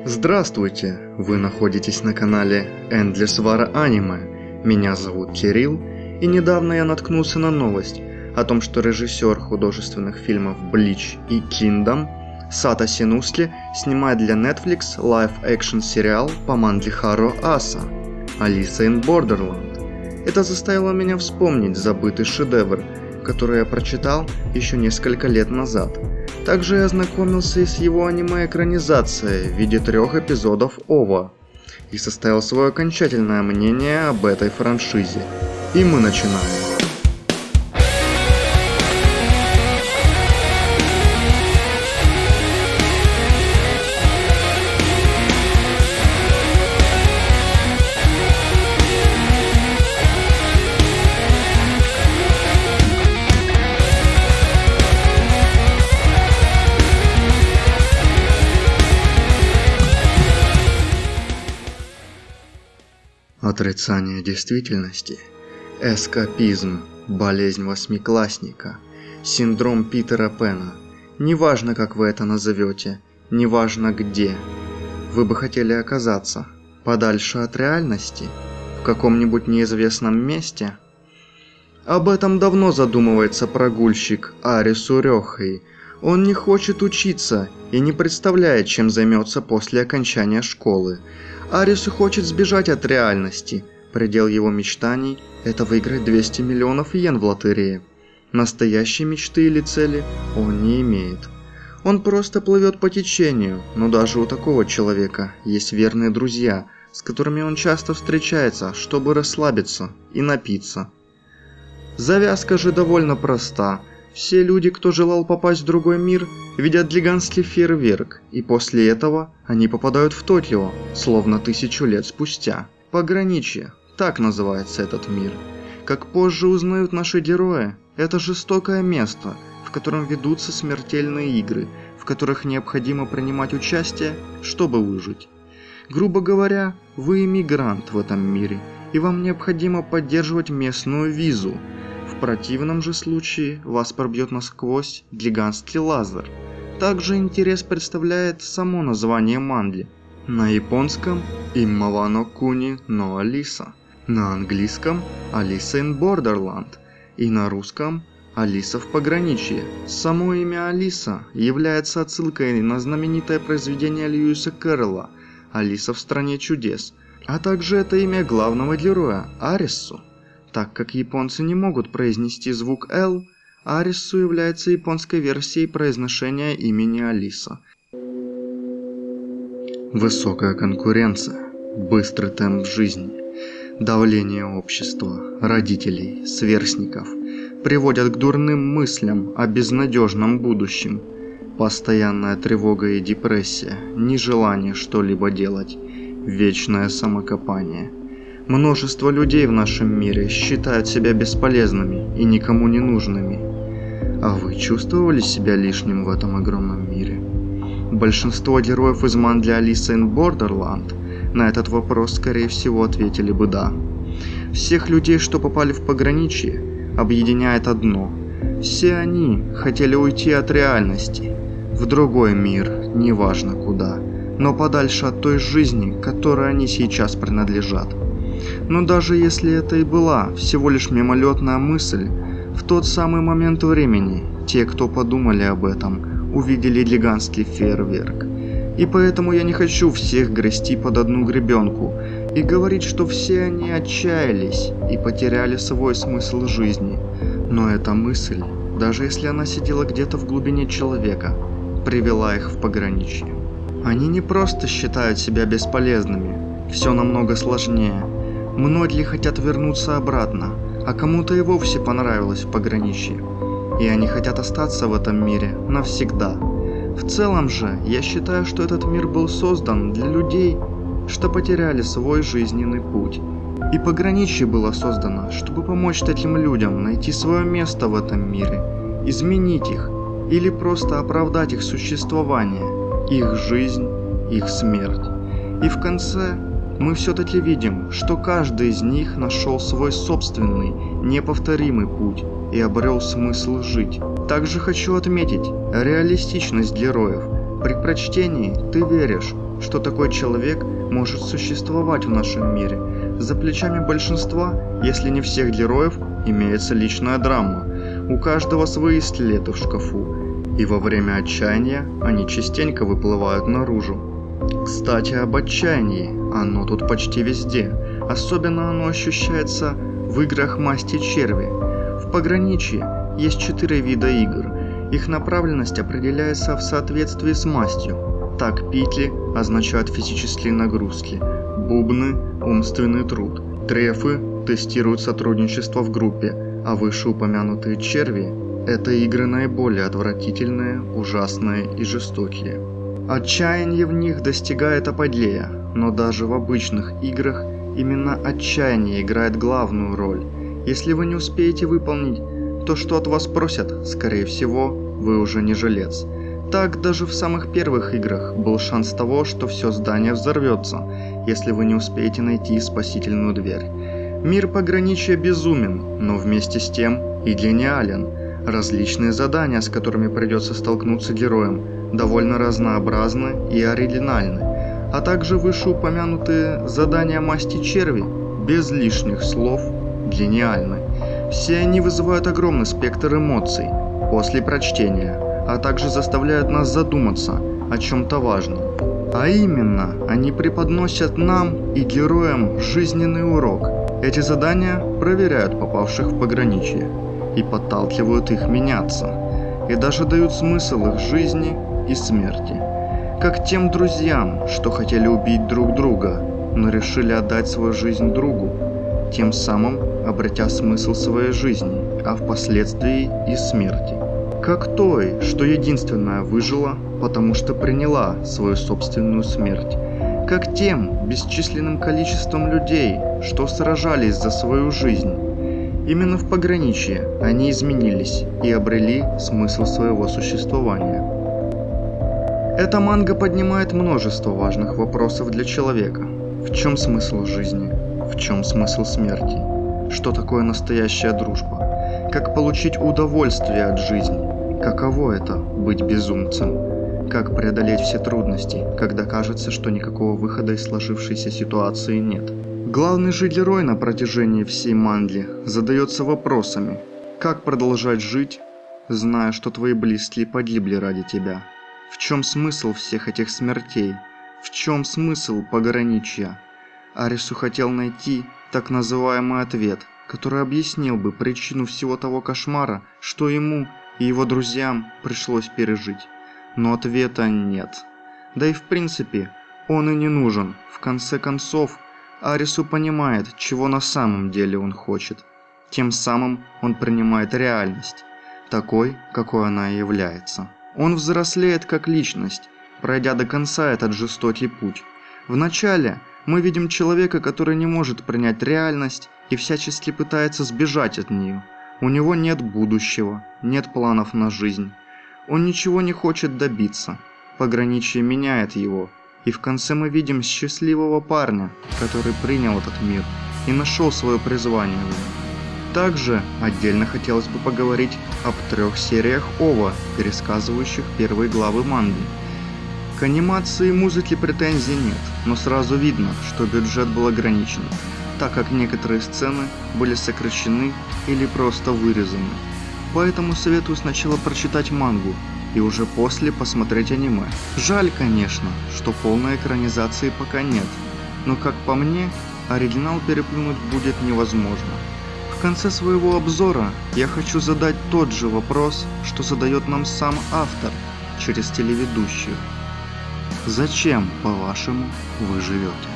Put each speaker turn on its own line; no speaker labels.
Здравствуйте! Вы находитесь на канале Endless War Anime. Меня зовут Кирилл, и недавно я наткнулся на новость о том, что режиссер художественных фильмов Bleach и Kingdom Сато Синуски снимает для Netflix лайв-экшн сериал по манге Харуо Аса «Алиса in Borderland». Это заставило меня вспомнить забытый шедевр, который я прочитал еще несколько лет назад. Также я ознакомился и с его аниме-экранизацией в виде 3 эпизодов ОВА и составил свое окончательное мнение об этой франшизе. И мы начинаем. Отрицание действительности, эскапизм, болезнь восьмиклассника, синдром Питера Пэна. Неважно, как вы это назовете, неважно где. Вы бы хотели оказаться подальше от реальности, в каком-нибудь неизвестном месте? Об этом давно задумывается прогульщик Арису Рёхэй. Он не хочет учиться и не представляет, чем займется после окончания школы. Арису хочет сбежать от реальности. Предел его мечтаний – это выиграть 200 миллионов йен в лотерее. Настоящей мечты или цели он не имеет. Он просто плывет по течению, но даже у такого человека есть верные друзья, с которыми он часто встречается, чтобы расслабиться и напиться. Завязка же довольно проста. Все люди, кто желал попасть в другой мир, видят гигантский фейерверк, и после этого они попадают в Токио, словно 1000 лет спустя. Пограничье, так называется этот мир. Как позже узнают наши герои, это жестокое место, в котором ведутся смертельные игры, в которых необходимо принимать участие, чтобы выжить. Грубо говоря, вы иммигрант в этом мире, и вам необходимо поддерживать местную визу. В противном же случае вас пробьет насквозь гигантский лазер. Также интерес представляет само название манги. На японском «Иммава но Куни но Алиса», на английском «Алиса in Borderland» и на русском «Алиса в пограничье». Само имя Алиса является отсылкой на знаменитое произведение Льюиса Кэрролла «Алиса в стране чудес», а также это имя главного героя Арису. Так как японцы не могут произнести звук «Л», Арису является японской версией произношения имени Алиса. Высокая конкуренция, быстрый темп жизни, давление общества, родителей, сверстников приводят к дурным мыслям о безнадежном будущем. Постоянная тревога и депрессия, нежелание что-либо делать, вечное самокопание. Множество людей в нашем мире считают себя бесполезными и никому не нужными. А вы чувствовали себя лишним в этом огромном мире? Большинство героев из манги Алиса in Borderland на этот вопрос, скорее всего, ответили бы «да». Всех людей, что попали в пограничье, объединяет одно. Все они хотели уйти от реальности, в другой мир, неважно куда, но подальше от той жизни, которой они сейчас принадлежат. Но даже если это и была всего лишь мимолетная мысль, в тот самый момент времени те, кто подумали об этом, увидели гигантский фейерверк. И поэтому я не хочу всех грести под одну гребенку и говорить, что все они отчаялись и потеряли свой смысл жизни. Но эта мысль, даже если она сидела где-то в глубине человека, привела их в пограничье. Они не просто считают себя бесполезными, все намного сложнее. Многие хотят вернуться обратно, а кому-то и вовсе понравилось в пограничье. И они хотят остаться в этом мире навсегда. В целом же, я считаю, что этот мир был создан для людей, что потеряли свой жизненный путь. И пограничье было создано, чтобы помочь таким людям найти свое место в этом мире, изменить их или просто оправдать их существование, их жизнь, их смерть. И в конце мы все-таки видим, что каждый из них нашел свой собственный, неповторимый путь и обрел смысл жить. Также хочу отметить реалистичность героев. При прочтении ты веришь, что такой человек может существовать в нашем мире. За плечами большинства, если не всех героев, имеется личная драма. У каждого свои скелеты в шкафу, и во время отчаяния они частенько выплывают наружу. Кстати, об отчаянии. Оно тут почти везде. Особенно оно ощущается в играх масти черви. В пограничье есть 4 вида игр. Их направленность определяется в соответствии с мастью. Так, петли означают физические нагрузки, бубны – умственный труд, трефы тестируют сотрудничество в группе, а вышеупомянутые черви – это игры наиболее отвратительные, ужасные и жестокие. Отчаяние в них достигает апогея, но даже в обычных играх именно отчаяние играет главную роль. Если вы не успеете выполнить то, что от вас просят, скорее всего, вы уже не жилец. Так, даже в самых первых играх был шанс того, что все здание взорвется, если вы не успеете найти спасительную дверь. Мир пограничья безумен, но вместе с тем и гениален. Различные задания, с которыми придется столкнуться героям, довольно разнообразны и оригинальны, а также вышеупомянутые задания масти черви, без лишних слов, гениальны. Все они вызывают огромный спектр эмоций после прочтения, а также заставляют нас задуматься о чем-то важном. А именно, они преподносят нам и героям жизненный урок. Эти задания проверяют попавших в пограничье и подталкивают их меняться, и даже дают смысл их жизни и смерти. Как тем друзьям, что хотели убить друг друга, но решили отдать свою жизнь другу, тем самым обретя смысл своей жизни, а впоследствии и смерти. Как той, что единственная выжила, потому что приняла свою собственную смерть. Как тем бесчисленным количеством людей, что сражались за свою жизнь. Именно в пограничье они изменились и обрели смысл своего существования. Эта манга поднимает множество важных вопросов для человека. В чем смысл жизни? В чем смысл смерти? Что такое настоящая дружба? Как получить удовольствие от жизни? Каково это – быть безумцем? Как преодолеть все трудности, когда кажется, что никакого выхода из сложившейся ситуации нет? Главный же герой на протяжении всей манги задается вопросами. Как продолжать жить, зная, что твои близкие погибли ради тебя? В чем смысл всех этих смертей? В чем смысл пограничья? Арису хотел найти так называемый ответ, который объяснил бы причину всего того кошмара, что ему и его друзьям пришлось пережить. Но ответа нет. Да и в принципе, он и не нужен. В конце концов, Арису понимает, чего на самом деле он хочет. Тем самым он принимает реальность, такой, какой она и является. Он взрослеет как личность, пройдя до конца этот жестокий путь. Вначале мы видим человека, который не может принять реальность и всячески пытается сбежать от нее. У него нет будущего, нет планов на жизнь. Он ничего не хочет добиться. Пограничье меняет его. И в конце мы видим счастливого парня, который принял этот мир и нашел свое призвание в нем. Также отдельно хотелось бы поговорить об 3 сериях ОВА, пересказывающих первые главы манги. К анимации и музыке претензий нет, но сразу видно, что бюджет был ограничен, так как некоторые сцены были сокращены или просто вырезаны. Поэтому советую сначала прочитать мангу и уже после посмотреть аниме. Жаль, конечно, что полной экранизации пока нет, но как по мне, оригинал переплюнуть будет невозможно. В конце своего обзора я хочу задать тот же вопрос, что задает нам сам автор через телеведущих. Зачем, по-вашему, вы живете?